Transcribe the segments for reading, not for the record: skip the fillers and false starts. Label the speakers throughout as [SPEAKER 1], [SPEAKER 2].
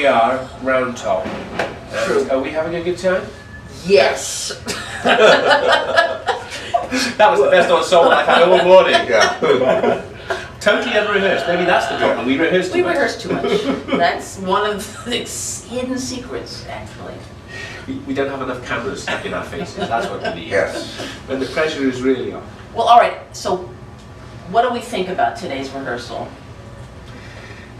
[SPEAKER 1] we are, round top.
[SPEAKER 2] True.
[SPEAKER 1] Are we having a good time?
[SPEAKER 2] Yes.
[SPEAKER 1] That was the best ensemble I've had all morning.
[SPEAKER 3] Yeah.
[SPEAKER 1] Totally unrehearsed. Maybe that's the problem. We rehearsed too much.
[SPEAKER 2] rehearse too much. That's one of the hidden secrets, actually.
[SPEAKER 1] We don't have enough cameras stuck in our faces. That's what we need.
[SPEAKER 3] Yes.
[SPEAKER 1] When the pressure is really on.
[SPEAKER 2] Well, all right. So, what do we think about today's rehearsal?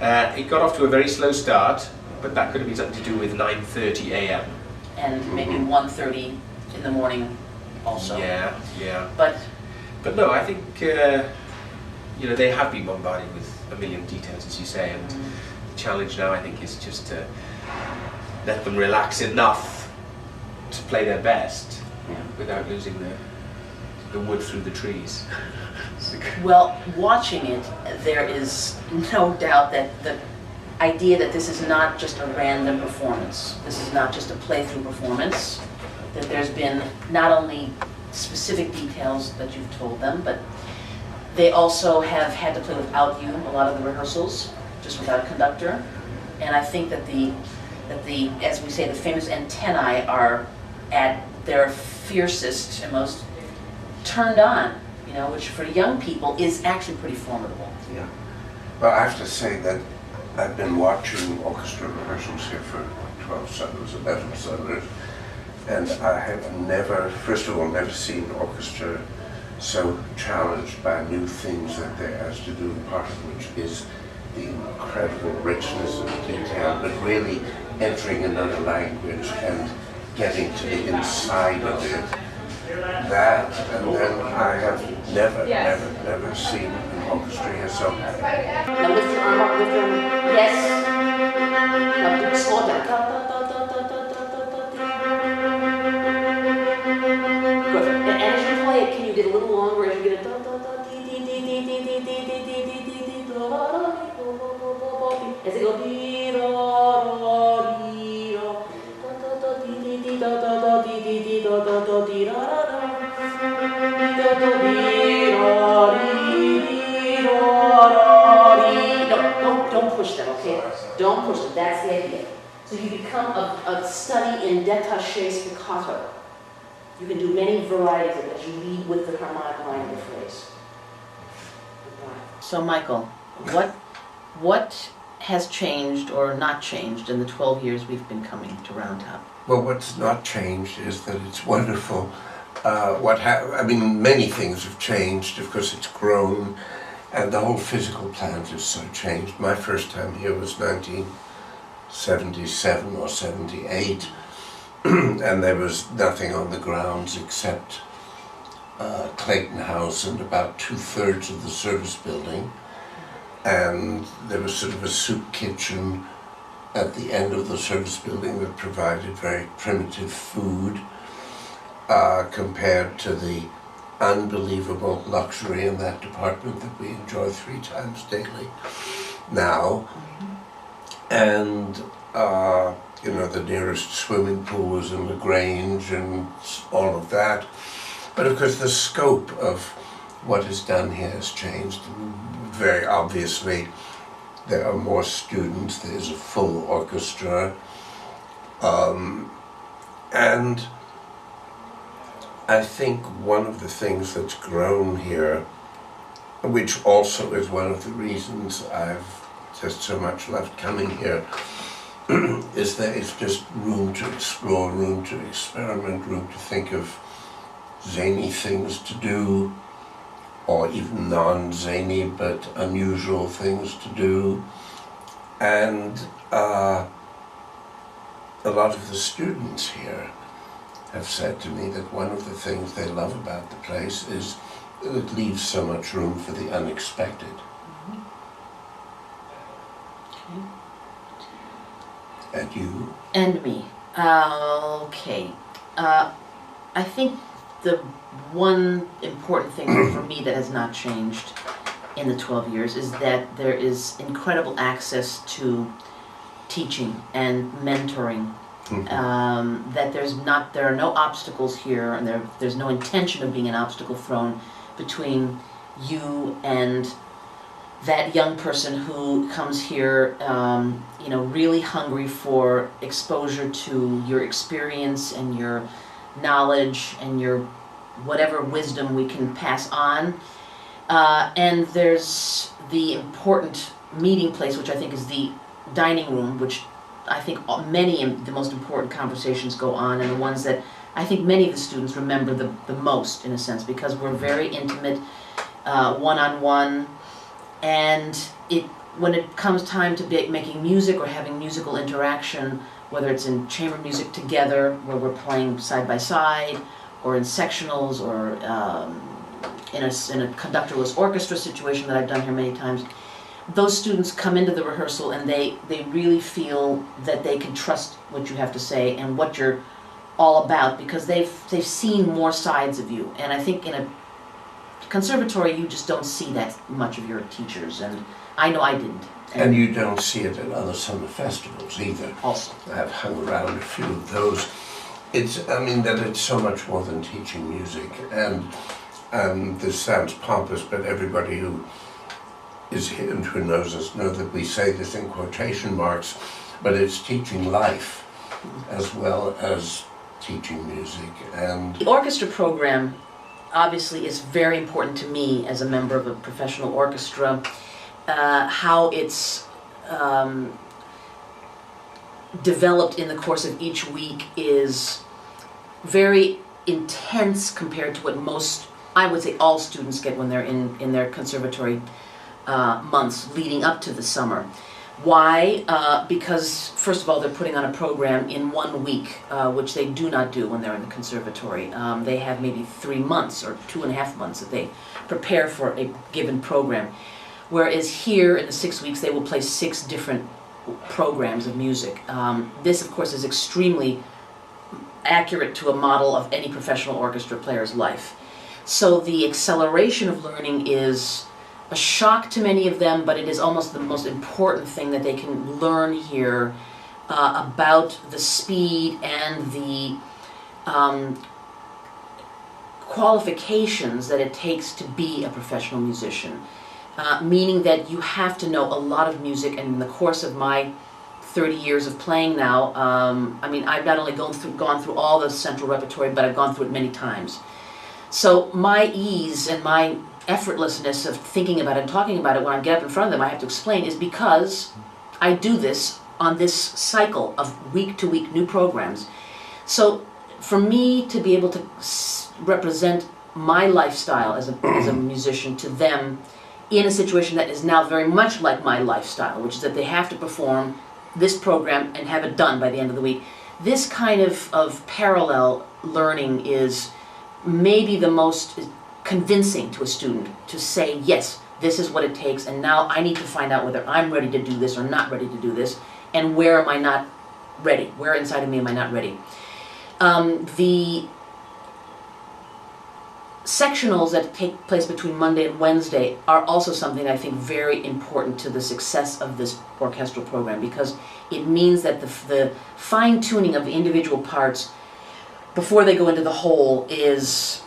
[SPEAKER 1] It got off to a very slow start, but that could have been something to do with 9:30 a.m.
[SPEAKER 2] And maybe 1:30 in the morning, also.
[SPEAKER 1] Yeah, yeah.
[SPEAKER 2] But
[SPEAKER 1] no, I think they have been bombarded with a million details, as you say, and the challenge now, I think, is just to let them relax enough to play their best without losing the wood through the trees.
[SPEAKER 2] well, watching it, there is no doubt that the idea that this is not just a random performance. This is not just a play-through performance. That there's been not only specific details that you've told them, but they also have had to play without you a lot of the rehearsals, just without a conductor. And I think that the as we say, the famous antennae are at their fiercest and most turned on, which for young people is actually pretty formidable.
[SPEAKER 3] Yeah. Well, I have to say that I've been watching orchestra rehearsals here for 12 summers, 11 summers, and I have never, first of all, never seen an orchestra so challenged by new things that they're asked to do, part of which is the incredible richness of detail, but really entering another language and getting to the inside of it. That, and then I have never seen an orchestra here so.
[SPEAKER 2] Now lift your arm up, lift your arm. Yes. Now do it slow down. Good. And as you play it, can you get a little longer as you get a as it goes don't push them, okay? Don't push them, that's the idea. So you become a study in détaché spiccato. You can do many varieties of it as you lead with the harmonic line of the phrase. So Michael, what has changed or not changed in the 12 years we've been coming to Round Top?
[SPEAKER 3] Well, what's not changed is that it's wonderful. Many things have changed. Of course, it's grown, and the whole physical plant has so changed. My first time here was 1977 or 78, and there was nothing on the grounds except Clayton House and about 2/3 of the service building. And there was sort of a soup kitchen at the end of the service building that provided very primitive food compared to the unbelievable luxury in that department that we enjoy 3 times daily now. And the nearest swimming pool was in LaGrange and all of that. But of course the scope of what is done here has changed. Very obviously, there are more students, there's a full orchestra, and I think one of the things that's grown here, which also is one of the reasons I've just so much loved coming here, is that it's just room to explore, room to experiment, room to think of zany things to do, or even non-zany but unusual things to do. And a lot of the students here have said to me that one of the things they love about the place is that it leaves so much room for the unexpected.
[SPEAKER 2] Okay.
[SPEAKER 3] And you?
[SPEAKER 2] And me. Okay. I think the one important thing for me that has not changed in the 12 years is that there is incredible access to teaching and mentoring. That there are no obstacles here, and there's no intention of being an obstacle thrown between you and that young person who comes here, you know, really hungry for exposure to your experience and your knowledge and your whatever wisdom we can pass on. And there's the important meeting place, which I think is the dining room, which I think many of the most important conversations go on, and the ones that I think many of the students remember the most, in a sense, because we're very intimate, one-on-one, and when it comes time to making music or having musical interaction, whether it's in chamber music together, where we're playing side by side, or in sectionals, or in a conductorless orchestra situation that I've done here many times, those students come into the rehearsal and they really feel that they can trust what you have to say and what you're all about, because they've seen more sides of you. And I think in a conservatory you just don't see that much of your teachers, and I know I didn't.
[SPEAKER 3] And you don't see it at other summer festivals either.
[SPEAKER 2] Also.
[SPEAKER 3] I've hung around a few of those. It's so much more than teaching music, and this sounds pompous, but everybody who is here and who knows us know that we say this in quotation marks, but it's teaching life as well as teaching music. And
[SPEAKER 2] the orchestra program obviously is very important to me as a member of a professional orchestra. How it's developed in the course of each week is very intense compared to what most, I would say all students get when they're in their conservatory months leading up to the summer. Why? Because first of all, they're putting on a program in 1 week, which they do not do when they're in the conservatory. They have maybe 3 months or 2.5 months that they prepare for a given program. Whereas here in the 6 weeks, they will play 6 different programs of music. This, of course, is extremely accurate to a model of any professional orchestra player's life. So the acceleration of learning is a shock to many of them, but it is almost the most important thing that they can learn here about the speed and the qualifications that it takes to be a professional musician. Meaning that you have to know a lot of music, and in the course of my 30 years of playing now, I've not only gone through all the central repertory, but I've gone through it many times. So my ease and my effortlessness of thinking about it and talking about it when I get up in front of them, I have to explain, is because I do this on this cycle of week-to-week new programs. So for me to be able to represent my lifestyle as a musician to them in a situation that is now very much like my lifestyle, which is that they have to perform this program and have it done by the end of the week. This kind of parallel learning is maybe the most convincing to a student to say, yes, this is what it takes, and now I need to find out whether I'm ready to do this or not ready to do this, and where am I not ready? Where inside of me am I not ready? The sectionals that take place between Monday and Wednesday are also something I think very important to the success of this orchestral program, because it means that the fine-tuning of the individual parts before they go into the whole is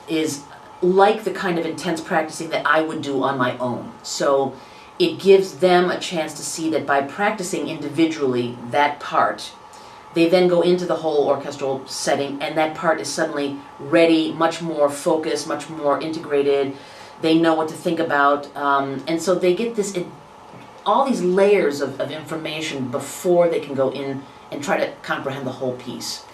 [SPEAKER 2] like the kind of intense practicing that I would do on my own. So it gives them a chance to see that by practicing individually that part, they then go into the whole orchestral setting, and that part is suddenly ready, much more focused, much more integrated. They know what to think about, and so they get all these layers of information before they can go in and try to comprehend the whole piece.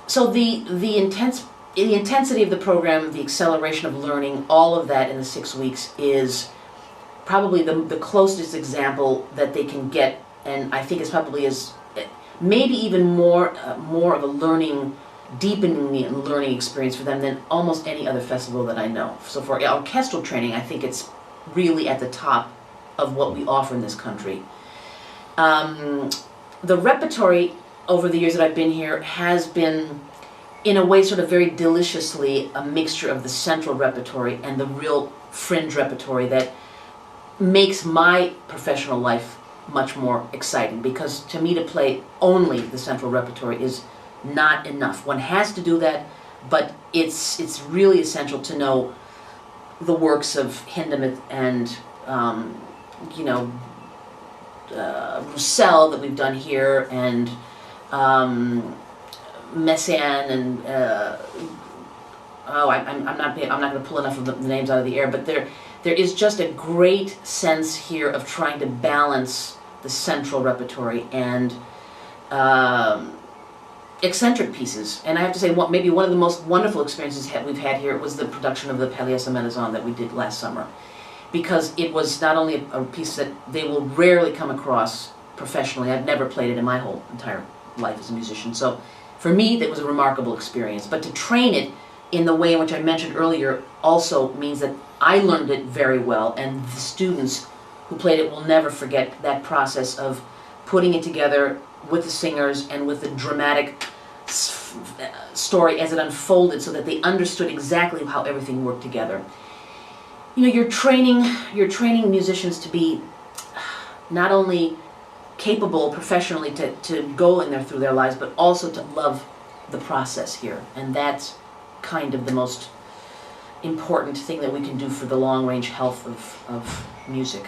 [SPEAKER 2] So the intensity of the program, the acceleration of learning, all of that in the 6 weeks is probably the closest example that they can get, and I think it's probably maybe even more of a deepening and learning experience for them than almost any other festival that I know. So for orchestral training, I think it's really at the top of what we offer in this country. The repertory over the years that I've been here has been, in a way, sort of very deliciously a mixture of the central repertory and the real fringe repertory that makes my professional life much more exciting, because to me to play only the central repertory is not enough. One has to do that, but it's really essential to know the works of Hindemith and you know, Roussel that we've done here, and Messiaen, and I'm not going to pull enough of the names out of the air, but there is just a great sense here of trying to balance the central repertory and eccentric pieces. And I have to say, maybe one of the most wonderful experiences we've had here was the production of the Pelléas Amenazon that we did last summer, because it was not only a piece that they will rarely come across professionally. I've never played it in my whole entire life as a musician, so for me that was a remarkable experience. But to train it in the way in which I mentioned earlier also means that I learned it very well, and the students who played it will never forget that process of putting it together with the singers and with the dramatic story as it unfolded, so that they understood exactly how everything worked together. You know, you're training musicians to be not only capable professionally to go in there through their lives, but also to love the process here. And that's kind of the most important thing that we can do for the long-range health of music.